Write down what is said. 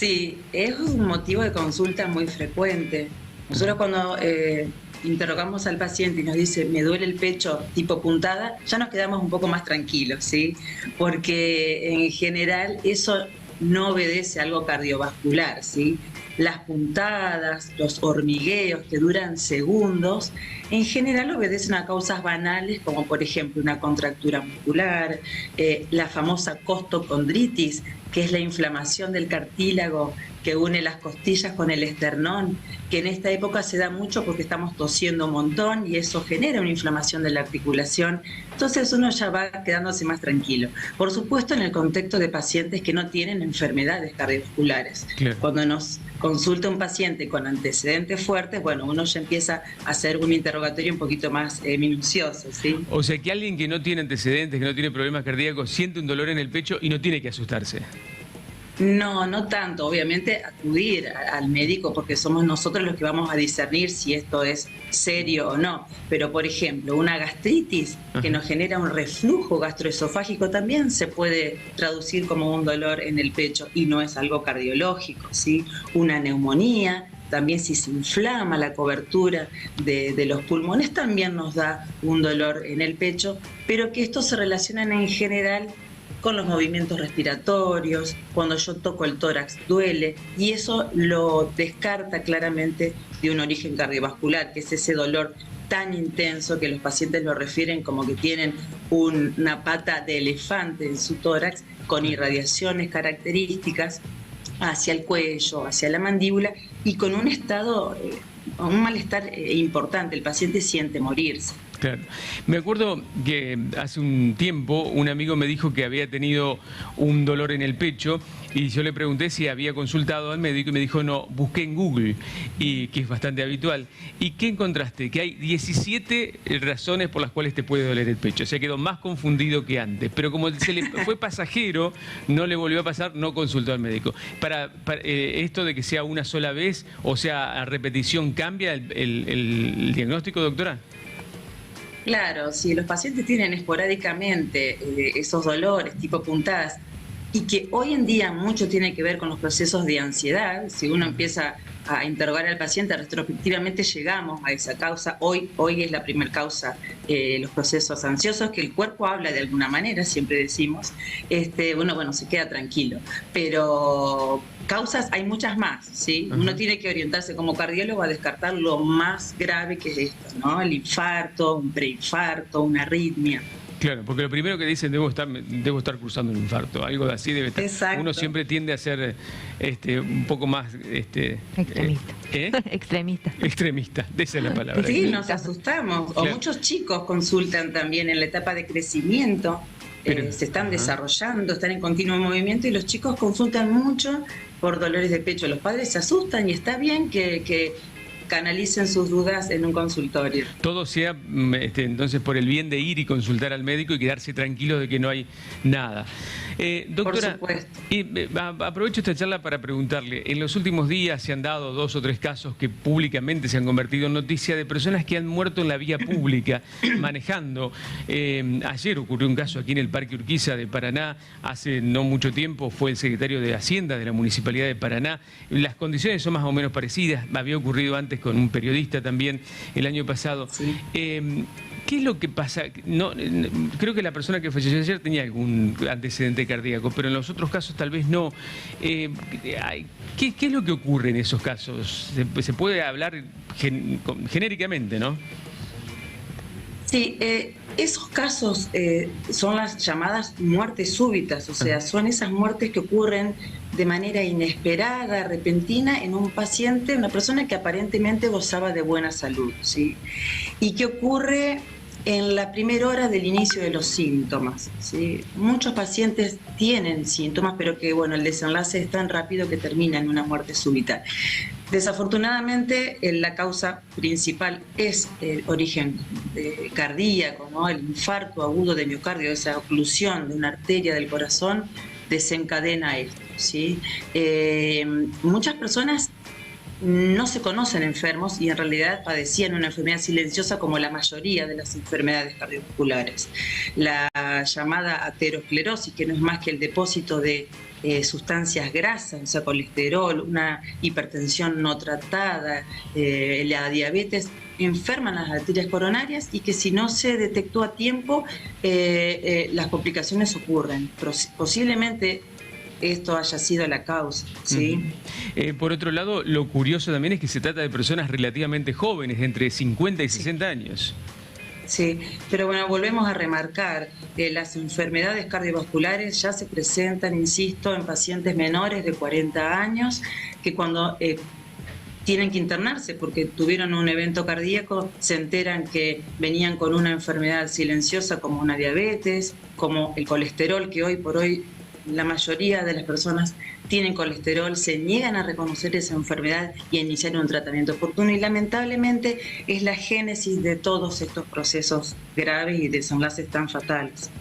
Sí, es un motivo de consulta muy frecuente. Nosotros cuando interrogamos al paciente y nos dice me duele el pecho tipo puntada, ya nos quedamos un poco más tranquilos, ¿sí? Porque en general eso no obedece a algo cardiovascular, ¿sí? Las puntadas, los hormigueos que duran segundos, en general obedecen a causas banales como por ejemplo una contractura muscular, la famosa costocondritis, que es la inflamación del cartílago que une las costillas con el esternón, que en esta época se da mucho porque estamos tosiendo un montón y eso genera una inflamación de la articulación. Entonces uno ya va quedándose más tranquilo. Por supuesto, en el contexto de pacientes que no tienen enfermedades cardiovasculares. Claro. Cuando nos consulta un paciente con antecedentes fuertes, bueno, uno ya empieza a hacer un interrogatorio un poquito más minucioso, ¿sí? O sea, que alguien que no tiene antecedentes, que no tiene problemas cardíacos, siente un dolor en el pecho y no tiene que asustarse. No, no tanto. Obviamente acudir al médico porque somos nosotros los que vamos a discernir si esto es serio o no. Pero, por ejemplo, una gastritis que nos genera un reflujo gastroesofágico también se puede traducir como un dolor en el pecho y no es algo cardiológico, ¿sí? Una neumonía, también si se inflama la cobertura de los pulmones también nos da un dolor en el pecho, pero que estos se relacionan en general con los movimientos respiratorios, cuando yo toco el tórax duele, y eso lo descarta claramente de un origen cardiovascular, que es ese dolor tan intenso que los pacientes lo refieren como que tienen una pata de elefante en su tórax, con irradiaciones características hacia el cuello, hacia la mandíbula, y con un estado, un malestar importante, el paciente siente morirse. Claro. Me acuerdo que hace un tiempo un amigo me dijo que había tenido un dolor en el pecho y yo le pregunté si había consultado al médico y me dijo no, busqué en Google, y que es bastante habitual. ¿Y qué encontraste? Que hay 17 razones por las cuales te puede doler el pecho. O sea, quedó más confundido que antes. Pero como se le fue pasajero, no le volvió a pasar, no consultó al médico. Para esto de que sea una sola vez, o sea, a repetición, ¿cambia el diagnóstico, doctora? Claro, si los pacientes tienen esporádicamente esos dolores tipo puntadas y que hoy en día mucho tiene que ver con los procesos de ansiedad, si uno empieza a interrogar al paciente, retrospectivamente llegamos a esa causa. Hoy es la primera causa, los procesos ansiosos, que el cuerpo habla de alguna manera, siempre decimos, bueno, se queda tranquilo. Pero causas hay muchas más, ¿sí? Uno tiene que orientarse como cardiólogo a descartar lo más grave que es esto, ¿no? El infarto, un preinfarto, una arritmia. Claro, porque lo primero que dicen, debo estar cursando un infarto, algo de así debe estar. Exacto. Uno siempre tiende a ser un poco más... extremista. Extremista. Extremista, esa es la palabra. Sí, nos asustamos. O muchos chicos consultan también en la etapa de crecimiento, se están desarrollando, están en continuo movimiento y los chicos consultan mucho por dolores de pecho. Los padres se asustan y está bien que canalicen sus dudas en un consultorio. Todo sea entonces por el bien de ir y consultar al médico y quedarse tranquilo de que no hay nada. Doctora, por supuesto. Aprovecho esta charla para preguntarle, en los últimos días se han dado 2 o 3 casos que públicamente se han convertido en noticia de personas que han muerto en la vía pública manejando. Ayer ocurrió un caso aquí en el Parque Urquiza de Paraná, hace no mucho tiempo fue el secretario de Hacienda de la Municipalidad de Paraná. Las condiciones son más o menos parecidas, había ocurrido antes con un periodista también el año pasado. Sí. ¿Qué es lo que pasa? Creo que la persona que falleció ayer tenía algún antecedente cardíaco, pero en los otros casos tal vez no. ¿Qué es lo que ocurre en esos casos? Se puede hablar genéricamente, ¿no? Sí, esos casos son las llamadas muertes súbitas, o sea, son esas muertes que ocurren de manera inesperada, repentina, en un paciente, una persona que aparentemente gozaba de buena salud, ¿sí? Y que ocurre en la primera hora del inicio de los síntomas, ¿sí? Muchos pacientes tienen síntomas, pero que bueno, el desenlace es tan rápido que termina en una muerte súbita. Desafortunadamente, la causa principal es el origen cardíaco, ¿no? El infarto agudo de miocardio, esa oclusión de una arteria del corazón desencadena esto, ¿sí? Muchas personas no se conocen enfermos y en realidad padecían una enfermedad silenciosa como la mayoría de las enfermedades cardiovasculares. La llamada aterosclerosis, que no es más que el depósito de sustancias grasas, o sea, colesterol, una hipertensión no tratada, la diabetes, enferman las arterias coronarias y que si no se detectó a tiempo, las complicaciones ocurren. Posiblemente esto haya sido la causa, ¿sí? Por otro lado, lo curioso también es que se trata de personas relativamente jóvenes, entre 50 y 60 años. Sí, pero bueno, volvemos a remarcar que las enfermedades cardiovasculares ya se presentan, insisto, en pacientes menores de 40 años, que cuando tienen que internarse porque tuvieron un evento cardíaco, se enteran que venían con una enfermedad silenciosa como una diabetes, como el colesterol, que hoy por hoy la mayoría de las personas tienen colesterol, se niegan a reconocer esa enfermedad y a iniciar un tratamiento oportuno, y lamentablemente es la génesis de todos estos procesos graves y desenlaces tan fatales.